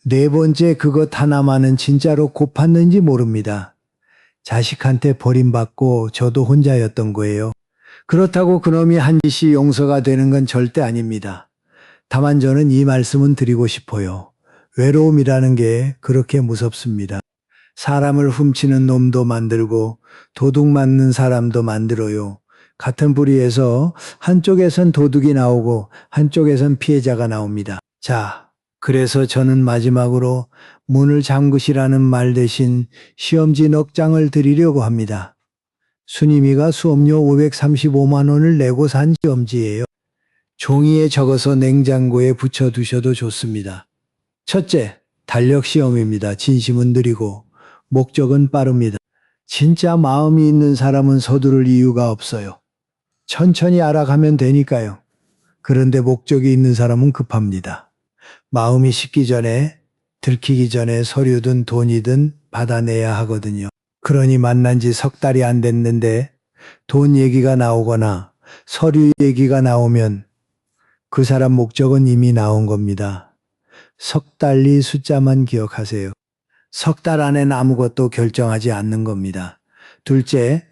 네 번째 그것 하나만은 진짜로 고팠는지 모릅니다. 자식한테 버림받고 저도 혼자였던 거예요. 그렇다고 그놈이 한 짓이 용서가 되는 건 절대 아닙니다. 다만 저는 이 말씀은 드리고 싶어요. 외로움이라는 게 그렇게 무섭습니다. 사람을 훔치는 놈도 만들고 도둑 맞는 사람도 만들어요. 같은 부리에서 한쪽에선 도둑이 나오고 한쪽에선 피해자가 나옵니다. 자, 그래서 저는 마지막으로 문을 잠그시라는 말 대신 시험지 넉 장을 드리려고 합니다. 순임이가 수업료 535만 원을 내고 산 시험지예요. 종이에 적어서 냉장고에 붙여두셔도 좋습니다. 첫째, 달력 시험입니다. 진심은 느리고 목적은 빠릅니다. 진짜 마음이 있는 사람은 서두를 이유가 없어요. 천천히 알아가면 되니까요. 그런데 목적이 있는 사람은 급합니다. 마음이 식기 전에, 들키기 전에 서류든 돈이든 받아내야 하거든요. 그러니 만난 지 석 달이 안 됐는데 돈 얘기가 나오거나 서류 얘기가 나오면 그 사람 목적은 이미 나온 겁니다. 석 달리 숫자만 기억하세요. 석 달 안엔 아무것도 결정하지 않는 겁니다. 둘째,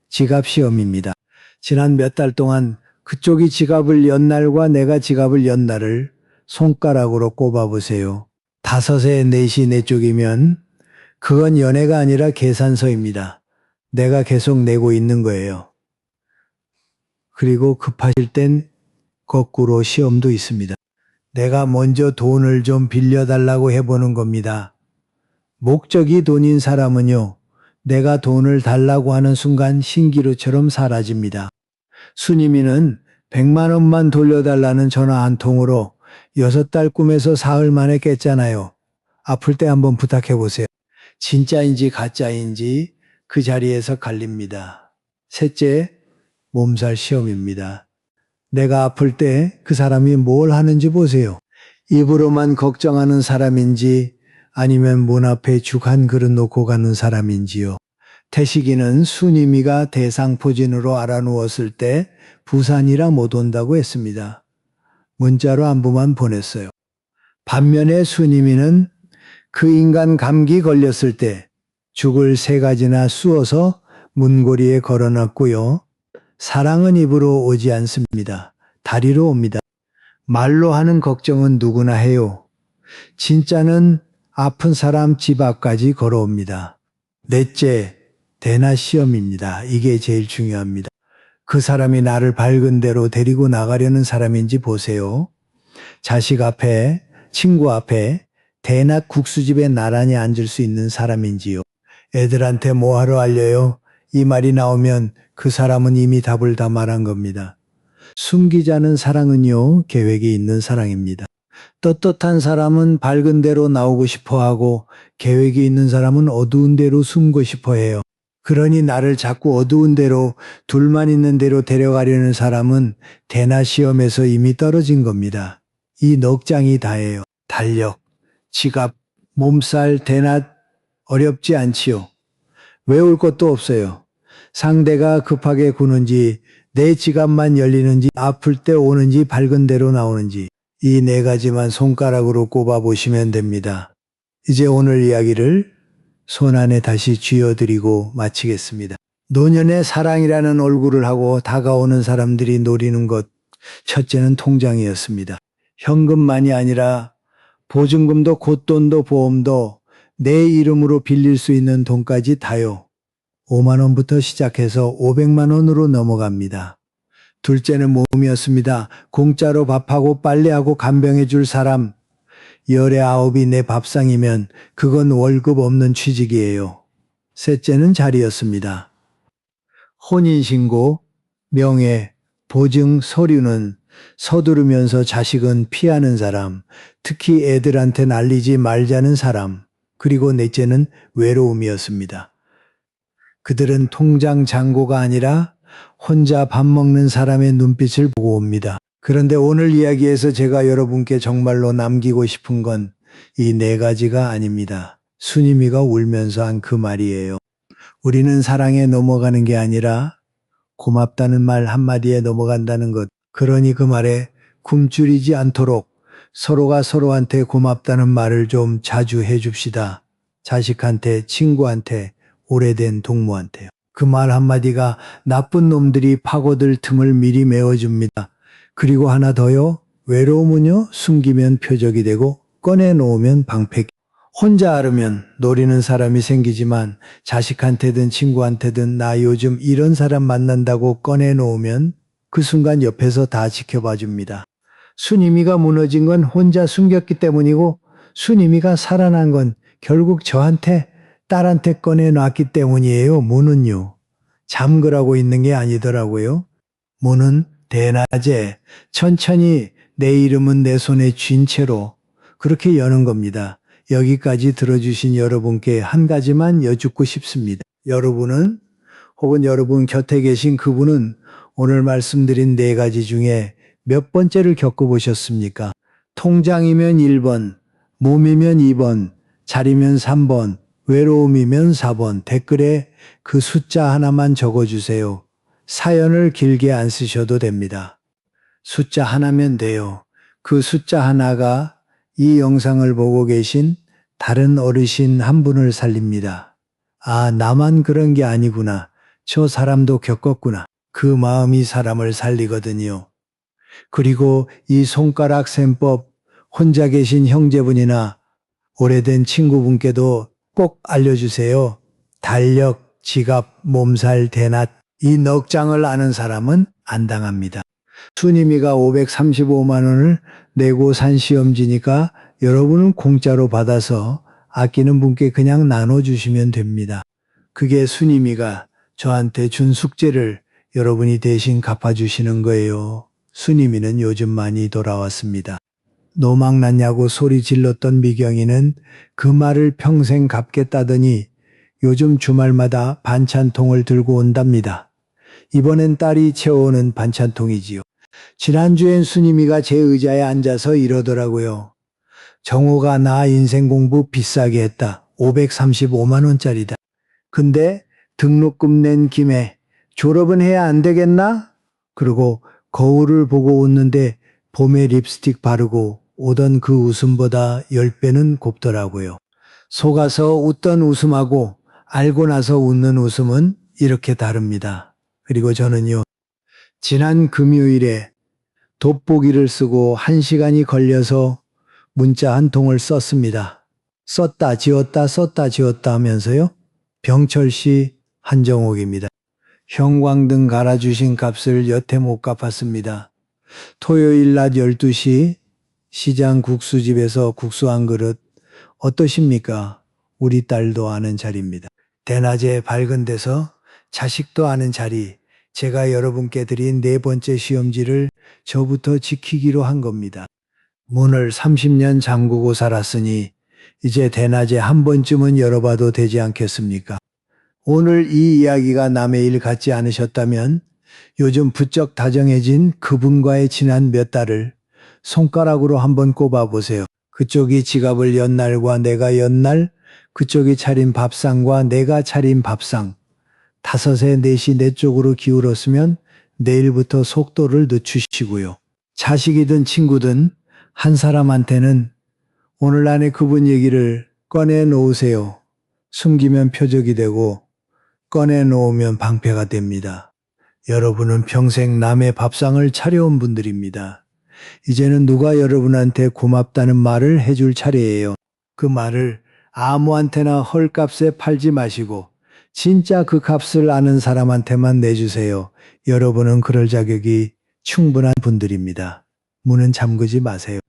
지갑 시험입니다. 지난 몇 달 동안 그쪽이 지갑을 연 날과 내가 지갑을 연 날을 손가락으로 꼽아보세요. 5에 4시 내 쪽이면 그건 연애가 아니라 계산서입니다. 내가 계속 내고 있는 거예요. 그리고 급하실 땐 거꾸로 시험도 있습니다. 내가 먼저 돈을 좀 빌려달라고 해보는 겁니다. 목적이 돈인 사람은요, 내가 돈을 달라고 하는 순간 신기루처럼 사라집니다. 순이미는 100만 원만 돌려달라는 전화 한 통으로 6달 꿈에서 사흘 만에 깼잖아요. 아플 때 한번 부탁해보세요. 진짜인지 가짜인지 그 자리에서 갈립니다. 셋째, 몸살 시험입니다. 내가 아플 때 그 사람이 뭘 하는지 보세요. 입으로만 걱정하는 사람인지 아니면 문 앞에 죽 한 그릇 놓고 가는 사람인지요. 태식이는 순이미가 대상포진으로 알아누웠을 때 부산이라 못 온다고 했습니다. 문자로 안부만 보냈어요. 반면에 순이미는 그 인간 감기 걸렸을 때 죽을 3가지나 쑤어서 문고리에 걸어놨고요. 사랑은 입으로 오지 않습니다. 다리로 옵니다. 말로 하는 걱정은 누구나 해요. 진짜는 아픈 사람 집 앞까지 걸어옵니다. 넷째, 대나 시험입니다. 이게 제일 중요합니다. 그 사람이 나를 밝은 데로 데리고 나가려는 사람인지 보세요. 자식 앞에, 친구 앞에, 대낮 국수집에 나란히 앉을 수 있는 사람인지요. 애들한테 뭐하러 알려요? 이 말이 나오면 그 사람은 이미 답을 다 말한 겁니다. 숨기자는 사랑은요, 계획이 있는 사랑입니다. 떳떳한 사람은 밝은 데로 나오고 싶어 하고, 계획이 있는 사람은 어두운 데로 숨고 싶어 해요. 그러니 나를 자꾸 어두운 데로, 둘만 있는 데로 데려가려는 사람은 대낮 시험에서 이미 떨어진 겁니다. 이 넉 장이 다예요. 달력, 지갑, 몸살, 대낮, 어렵지 않지요. 외울 것도 없어요. 상대가 급하게 구는지, 내 지갑만 열리는지, 아플 때 오는지, 밝은 데로 나오는지, 이 네 가지만 손가락으로 꼽아 보시면 됩니다. 이제 오늘 이야기를 손 안에 다시 쥐어드리고 마치겠습니다. 노년의 사랑이라는 얼굴을 하고 다가오는 사람들이 노리는 것, 첫째는 통장이었습니다. 현금만이 아니라 보증금도 곶돈도 보험도 내 이름으로 빌릴 수 있는 돈까지 다요. 5만 원부터 시작해서 500만 원으로 넘어갑니다. 둘째는 몸이었습니다. 공짜로 밥하고 빨래하고 간병해 줄 사람. 열의 9이 내 밥상이면 그건 월급 없는 취직이에요. 셋째는 자리였습니다. 혼인신고, 명예, 보증, 서류는 서두르면서 자식은 피하는 사람, 특히 애들한테 날리지 말자는 사람, 그리고 넷째는 외로움이었습니다. 그들은 통장 잔고가 아니라 혼자 밥 먹는 사람의 눈빛을 보고 옵니다. 그런데 오늘 이야기에서 제가 여러분께 정말로 남기고 싶은 건 이 네 가지가 아닙니다. 순임이가 울면서 한 그 말이에요. 우리는 사랑에 넘어가는 게 아니라 고맙다는 말 한마디에 넘어간다는 것. 그러니 그 말에 굶주리지 않도록 서로가 서로한테 고맙다는 말을 좀 자주 해줍시다. 자식한테, 친구한테, 오래된 동무한테요. 그 말 한마디가 나쁜 놈들이 파고들 틈을 미리 메워줍니다. 그리고 하나 더요. 외로움은요, 숨기면 표적이 되고 꺼내놓으면 방패기. 혼자 앓으면 노리는 사람이 생기지만 자식한테든 친구한테든 나 요즘 이런 사람 만난다고 꺼내놓으면 그 순간 옆에서 다 지켜봐 줍니다. 순임이가 무너진 건 혼자 숨겼기 때문이고 순임이가 살아난 건 결국 저한테, 딸한테 꺼내놨기 때문이에요. 문은요. 잠그라고 있는 게 아니더라고요. 문은 대낮에 천천히 내 이름은 내 손에 쥔 채로 그렇게 여는 겁니다. 여기까지 들어주신 여러분께 한 가지만 여쭙고 싶습니다. 여러분은 혹은 여러분 곁에 계신 그분은 오늘 말씀드린 네 가지 중에 몇 번째를 겪어보셨습니까? 통장이면 1번, 몸이면 2번, 자리면 3번, 외로움이면 4번. 댓글에 그 숫자 하나만 적어주세요. 사연을 길게 안 쓰셔도 됩니다. 숫자 하나면 돼요. 그 숫자 하나가 이 영상을 보고 계신 다른 어르신 한 분을 살립니다. 아, 나만 그런 게 아니구나. 저 사람도 겪었구나. 그 마음이 사람을 살리거든요. 그리고 이 손가락 셈법 혼자 계신 형제분이나 오래된 친구분께도 꼭 알려주세요. 달력, 지갑, 몸살, 대낮 이 넉 장을 아는 사람은 안 당합니다. 순임이가 535만 원을 내고 산 시험지니까 여러분은 공짜로 받아서 아끼는 분께 그냥 나눠주시면 됩니다. 그게 순임이가 저한테 준 숙제를 여러분이 대신 갚아주시는 거예요. 순임이는 요즘 많이 돌아왔습니다. 노망 났냐고 소리 질렀던 미경이는 그 말을 평생 갚겠다더니 요즘 주말마다 반찬통을 들고 온답니다. 이번엔 딸이 채워오는 반찬통이지요. 지난주엔 순임이가 제 의자에 앉아서 이러더라고요. 정호가 나 인생 공부 비싸게 했다. 535만 원짜리다. 근데 등록금 낸 김에 졸업은 해야 안 되겠나? 그리고 거울을 보고 웃는데 봄에 립스틱 바르고 오던 그 웃음보다 10배는 곱더라고요. 속아서 웃던 웃음하고 알고 나서 웃는 웃음은 이렇게 다릅니다. 그리고 저는요, 지난 금요일에 돋보기를 쓰고 1시간이 걸려서 문자 한 통을 썼습니다. 썼다 지웠다 썼다 지웠다 하면서요. 병철 씨, 한정옥입니다. 형광등 갈아주신 값을 여태 못 갚았습니다. 토요일 낮 12시 시장 국수집에서 국수 한 그릇 어떠십니까? 우리 딸도 아는 자리입니다. 대낮에 밝은 데서 자식도 아는 자리, 제가 여러분께 드린 네 번째 시험지를 저부터 지키기로 한 겁니다. 문을 30년 잠그고 살았으니 이제 대낮에 한 번쯤은 열어봐도 되지 않겠습니까? 오늘 이 이야기가 남의 일 같지 않으셨다면 요즘 부쩍 다정해진 그분과의 지난 몇 달을 손가락으로 한번 꼽아보세요. 그쪽이 지갑을 연 날과 내가 연 날, 그쪽이 차린 밥상과 내가 차린 밥상. 5에 4시 내 쪽으로 기울었으면 내일부터 속도를 늦추시고요. 자식이든 친구든 한 사람한테는 오늘 안에 그분 얘기를 꺼내 놓으세요. 숨기면 표적이 되고 꺼내 놓으면 방패가 됩니다. 여러분은 평생 남의 밥상을 차려온 분들입니다. 이제는 누가 여러분한테 고맙다는 말을 해줄 차례예요. 그 말을 아무한테나 헐값에 팔지 마시고 진짜 그 값을 아는 사람한테만 내주세요. 여러분은 그럴 자격이 충분한 분들입니다. 문은 잠그지 마세요.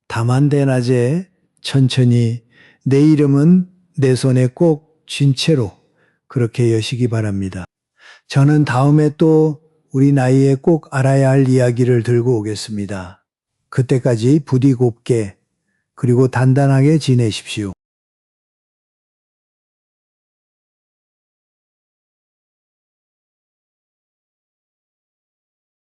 다만 대낮에 천천히 내 이름은 내 손에 꼭 쥔 채로 그렇게 여시기 바랍니다. 저는 다음에 또 우리 나이에 꼭 알아야 할 이야기를 들고 오겠습니다. 그때까지 부디 곱게 그리고 단단하게 지내십시오.